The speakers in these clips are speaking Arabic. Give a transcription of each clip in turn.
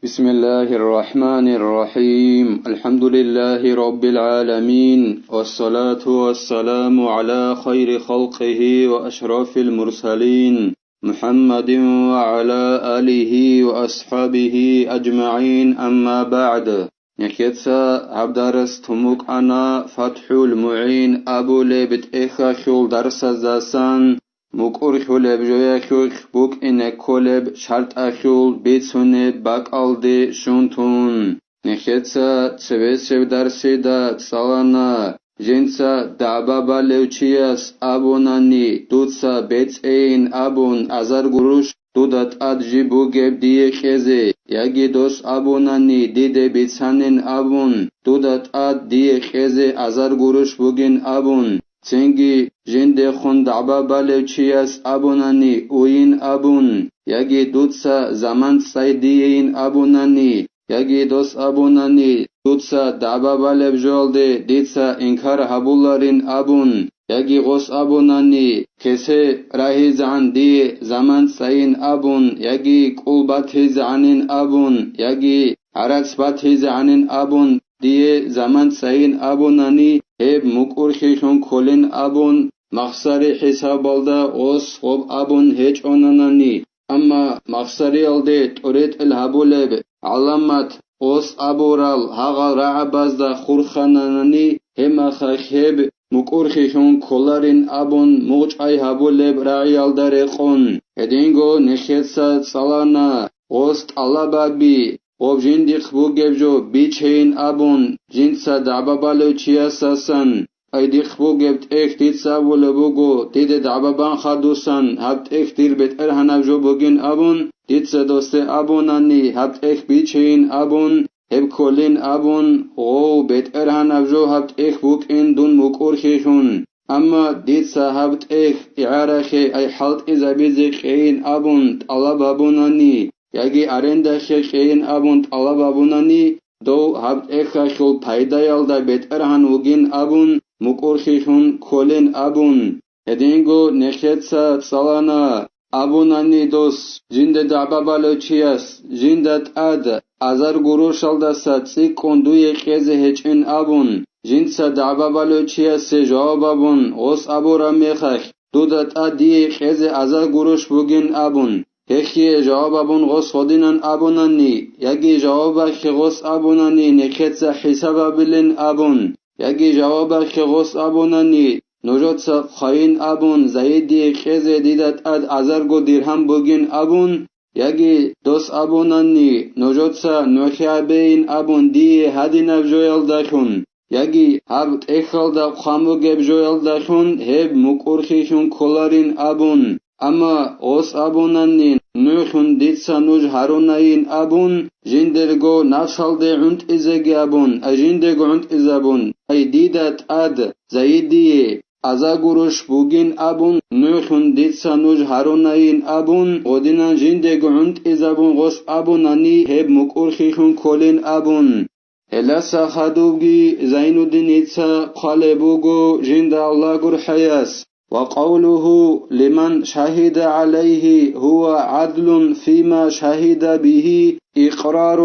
بسم الله الرحمن الرحيم الحمد لله رب العالمين والصلاة والسلام على خير خلقه وأشرف المرسلين محمد وعلى آله وأصحابه أجمعين أما بعد نكتسا عبدالرس تموك أنا فتح المعين أبو لبت إخا خول درس الزاسان مقور خولب جويا خوخ بوك إنك كولب شرط أخول بيتسونب باقالدي شونتون نخيتسا تسويسيب درسي دا تسالانا جنسا دعبابا لوچياس أبوناني دوتسا بيتسين أبون أزار گروش دودت أدجي بوغيب دي خيزي ياگي دوس أبوناني ديدي بيتسانين أبون دودت أد دي خيزي أزار گروش بوغين أبون تنگي جنده خون دعبا بالوچياس أبوناني اوين أبون ياگي دوتسا زمان سايديين أبوناني ياگي دوس أبوناني دوتسا دعبا بالبجولده ديتسا انكار حبولارين أبون ياگي غوس أبوناني كسي راهيز عن دي زمان ساين أبون ياگي قلباتيز عنين أبون ياگي عرقسباتيز عنين أبون دي زمان ساين أبوناني هب مقور خيشون كولين أبون مخسري حساب الدا غوس خوب أبون هيج أوناناني أما مخسري الدي توريت الهبولب علامات غوس أبورال هاغا رعباز دا خورخاناناني هما خاخيب مقور خيشون كولارين أبون موج أي هبولب رعيال دا ريقون هدينغو نخيتسا صلانا غوس طلبابي غوب جندي خبوغيب جو بيچين أبون جنسا دعبابالو چياساسان ايدي خبوغيب تيخ تيتسا ولبوغو تيدي دعبابان خادوسان هبت ايخ تير بيت ارهنب جو بوغين أبون تيتسا دوستي أبوناني هبت ايخ بيچين أبون هب كولين أبون غو بيت ارهنب جو هبت ايخ بوغين دون مقور خيشون أما ديتسا هبت ايخ إعارخي أي حلط إذا بيزي خيين أبون طلب أبوناني ياگي أرنده خيين أبون طلب أبوناني دو هبت ايخا خل پايدا يالدا بيت ارهن وگين أبون مقور خيشون كولين أبون هدينغو نخيتسا صلانا أبوناني دوس جند دعبابا لوچياس جندت أد أزار گروش الدسا تسيكون دوي خيزي هچين أبون جنسا دعبابا لوچياس جواب أبون غوس أبو رميخخ دودت أد دي خيزي أزار گروش بوگين أبون هخي جواب أبون غوس خودينان أبوناني ياگي جوابا خي غوس أبوناني نخيتسا حسابا بلين أبون ياگي جوابا خي غوس أبوناني نوجوتسا خاين أبون زايدي خيزي ديدت أد أزارگو درهم بوگين أبون ياگي دوس أبوناني نوجوتسا نوخيابين أبون دي هدينب جويل داخون ياگي هبت اخل دا خاموگب جويل داخون هب مقورخيشون كولارين أبون أما غوس أبوناني نوخون ديتسا نوج هاروناين أبون جندرگو نفسال دي عنت إزاگي أبون أجندرگو عنت إزابون أي ديدت أد زايدي أزا گروش بوگين أبون نوخون ديتسا نوج هاروناين أبون غدينان جندرگو عنت إزابون غوس أبوناني هب مقورخيشون كولين أبون هلا ساخدوگي زين الدين إتسا قالبوگو جند الله گر حياس وقوله لمن شهد عليه هو عدل فيما شهد به إقرار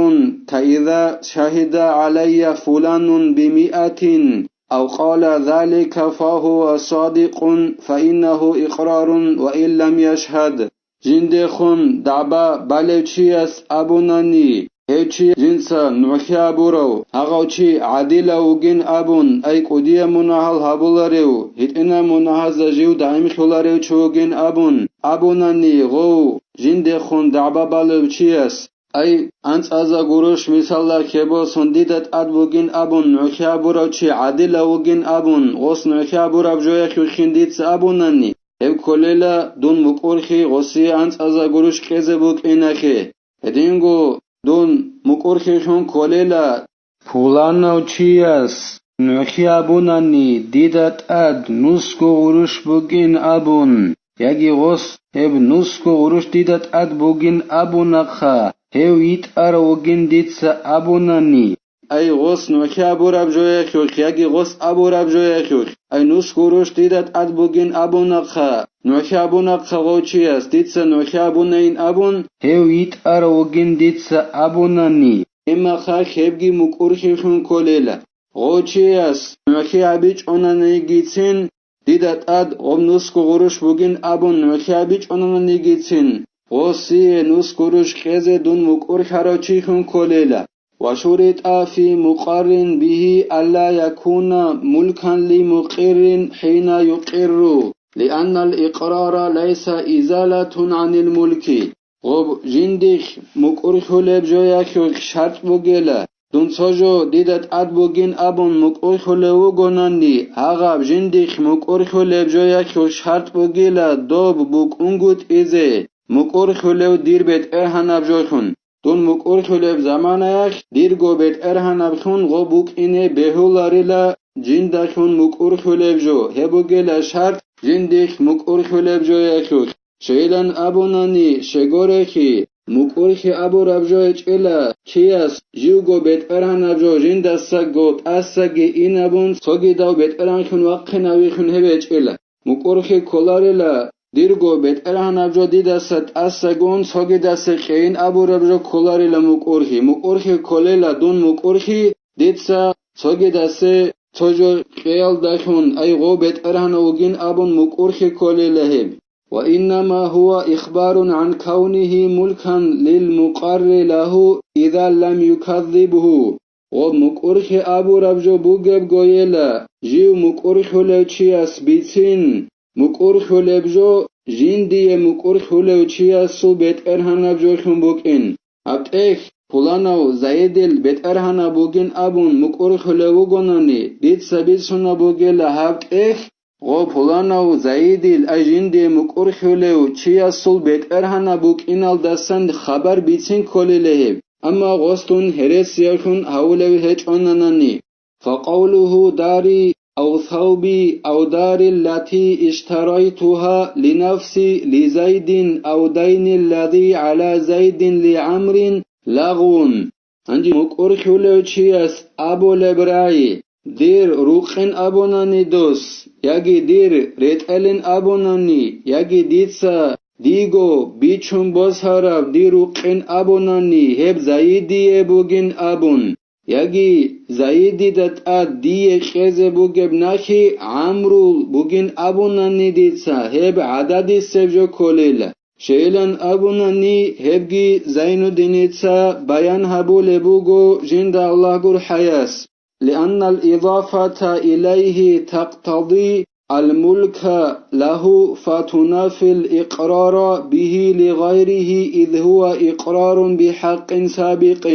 كإذا شهد علي فلان ب100 أو قال ذلك فهو صادق فإنه إقرار وإن لم يشهد جندخون دعبا بالوچياس أبوناني هيچي جنسا نوخي أبورو هغوچي عديلا وگين أبون أي قدية مناهل هبولاريو هتنا مناهل زجيو دائم خولاريو چوگين أبون أبوناني غو جندخون دعبا بالوچياس أي أنت أزا گروش مثالا كيبو سنديدت أد وگين أبون نوخي أبورو چي عديلا وگين أبون غوص نوخي أبورو بجوية خيخين ديتس أبوناني هب كوليلا دون مقورخي غوصي أنت أزا گروش كيزي بوك إناكي هدينگو دون مقورخيشون كوليلا فولانا وچياس نوخي أبوناني ديدت أد نسكو غروش بوگين أبون ياگي غوص هب نسكو غروش ديدت أد بوگين أبوناخا هاو يتأر وگين ديتسا أبوناني أي غوص نوخي أبورا بجوية خيوخ ياگي غوص أبورا بجوية خيوخ أي نسكو غروش ديدت أد بوگين أبوناخا نوشابونا خغوچياس ديتسا نوشابونين أبون هيو يتأر وجن ديتسا أبوناني إما خاك هبجي مكورشيشون كوليلا غوچياس نوشابيج أوناني جيتسين ديدات أد غمنوسكو غروش بوجن أبون نوشابيج أوناني جيتسين غوسي نوسكوروش خيزي دون مكورش هراچيشون كوليلا وشرط في مقارن به ألا يكون ملكا لمقر حين يقر لأن الإقرار ليس إزالة عن الملك غب جندخ مقرخ لبجويا شرط بوغيلا دون سوجو ديدت أد بوغين أبون مقرخ لوغوناني هغب جندخ مقرخ لبجويا شرط بوغيلا دوب بوك انگوت إزي مقرخ لو دير بيت إرهانا بجوخون دون مقرخ لب زمانيخ دير گو بيت إرهانا بخون غو بوك إني بهولاريلا جندخون مقرخ لبجو هبوغيلا شرط جندخ مقرخ لبجو يخوخ شيلان أبوناني شغورخي مقرخ أبو ربجو چلا كياس جيوغو بيت إرهان أبجو جندساگو تأساگي إنابون سوگي داو بيت إرهان خون وقنا ويخون هبه چلا مقرخ كولاريلا ديرگو بيت إرهان أبجو ديدسا تأساگون سوگي دسا خين أبو ربجو كولاريلا مقرخ كوليلا دون مقرخي ديدسا سوگي دسا توجو خيال داخون أي غو بيت إرهان وگين أبون مقرخ كوليلا هب وإنما هو إخبار عن كونه ملكا للمقر له إذا لم يكذبه ومقرخ أبو ربجو بوغب غويلا جيو مقرخ لوچياس بيتين مقرخ لبجو جندي مقرخ لوچياس سو بيت إرهان أبجو خون بوكين أبتخ پولانو زایدل بيت إرهان بوغين أبون مقرخ لوغوناني ديت سبيت سونا بوغيلا هبتخ غو پولانو زایدل اجندي مقرخ لو چياسول بيت إرهان بوك إنال دستان خبر بيتين كولي لهب أما غوستون هرس يخون هولو هج أناناني فقوله داري أو ثوبي أو داري التي اشتريتها لنفسي لزيد أو دين الذي على زيد لعمر لغون عندي مقرخ لو چياس أبو لبراي دير روخن أبوناني دوس ياگي دير ريتالن أبوناني ياگي ديتسا ديگو بيچون بوز هراب دي روخن أبوناني هب زايدي بوگين أبون ياگي زايدي دات آد دي خيزه بوگب ناخي عمرو بوگين أبوناني ديتسا هب عددي سبجو كوليلا شيلان أبوناني هبگي زينو دينيتسا بيان هبو لبوگو جند الله gur حياس لأن الإضافة إليه تقتضي الملك له فتنافي الإقرار به لغيره إذ هو إقرار بحق سابق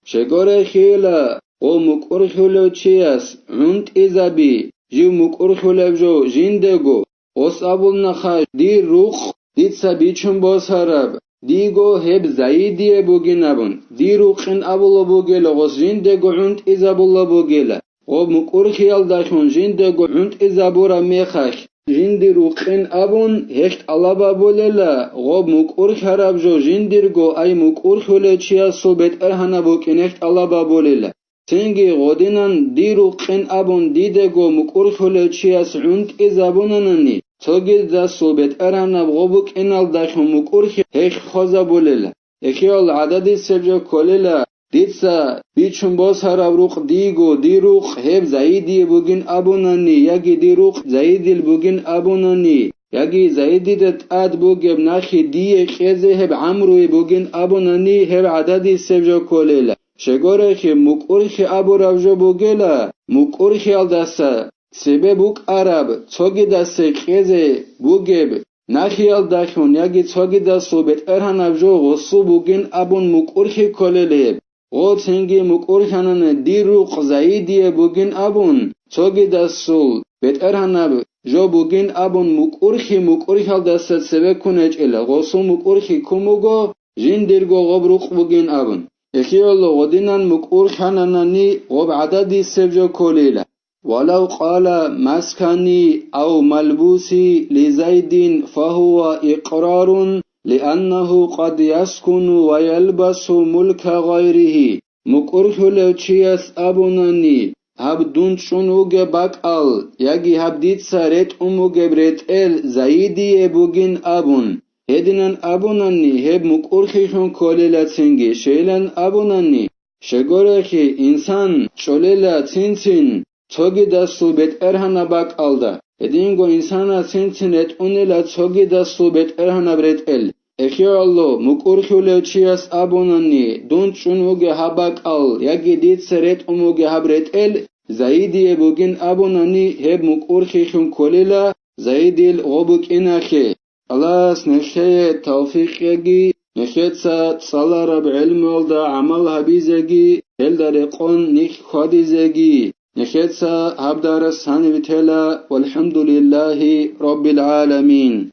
شغور خيلا ومقرخ لوچياس عند إذابي جو مقرخ لبجو جندگو وصابل نخاش دي روخ ديتسا بيچون بوسارب ديگو هب زايديه بوگينابون دي روخن ابولو بوگيلا غوس جندگو عند إذابولو بوگيلا ومقرخ يالداشون جندگو عند إذابورا ميخاش جندي روخن أبون هشت ألابا بوليلا غوب مقرخ هرابجو جندرگو أي مقرخ لچياسو بيت إرهانا بوكين هشت ألابا بوليلا سنگي غودينان دي روخن أبون ديدگو مقرخ لچياس عند إذابوناناني توگید دستو بيت إرهانا بغوبوك إنال داشون مقرخ هش خوزا بوليلا اخيال عددي سبجو كوليلا ديتسا بيچون باز هراب روخ ديگو دي روخ هب زايدي بوگين أبوناني ياگي دي روخ زايدي بوگين أبوناني ياگي زايدي دت آد بوگب ناخي دي خيزه هب عمروي بوگين أبوناني هب عددي سبجو كوليلا شغورخ مقرخ أبو ربجو بوگيلا مقرخ يال دستا سبه بوك عرب توگي دستا خيزه بوگب ناخيال داخون ياگي توگي دستو بيت إرهان أبجو غصو بوگين أبون مقرخ كوليلا غو تنگي مقرخانان دي روخ زايديه بوگين أبون توگي دستول بيت إرهان جو بوگين أبون مقرخ هال دستا سبه كونج إلا غصو مقرخ كوموگو جندرگو غب روخ بوگين أبون اخيالو غدينان مقرخاناناني غب عددي سبجو كوليلا ولو قال مسكني أو ملبوسي لزيد فهو إقرار لأنه قد يسكن ويلبس ملك غيره مقرخ لوچياس أبوناني hab dunchun uge bakal, yagi hab ditsa ret umuge bretel, zaidi ebugin abun. Hedinan abunanni heb mukurkhishun kolela tsingi, sheilan abunanni. Shegorechi insan çolela tsinsin, çogi dasu bet erhana bakalda. Edingo insana tsinsin et unela çogi dasu bet erhana bretel. Ekiallo mukurkhulevchiyas abunanni, dunchun uge habakal, yagi ditsa ret umuge habretel, zaidi ebugin abunanni heb mukurkhishun kolela, zaidil gobuk inakhe. خلاص نخية توفيق يجي نخيتsa صلارب علم والدا عملها بيزجي هلدر قون نخ خديزجي نخيتsa هبدار السنة بتلا والحمد لله رب العالمين.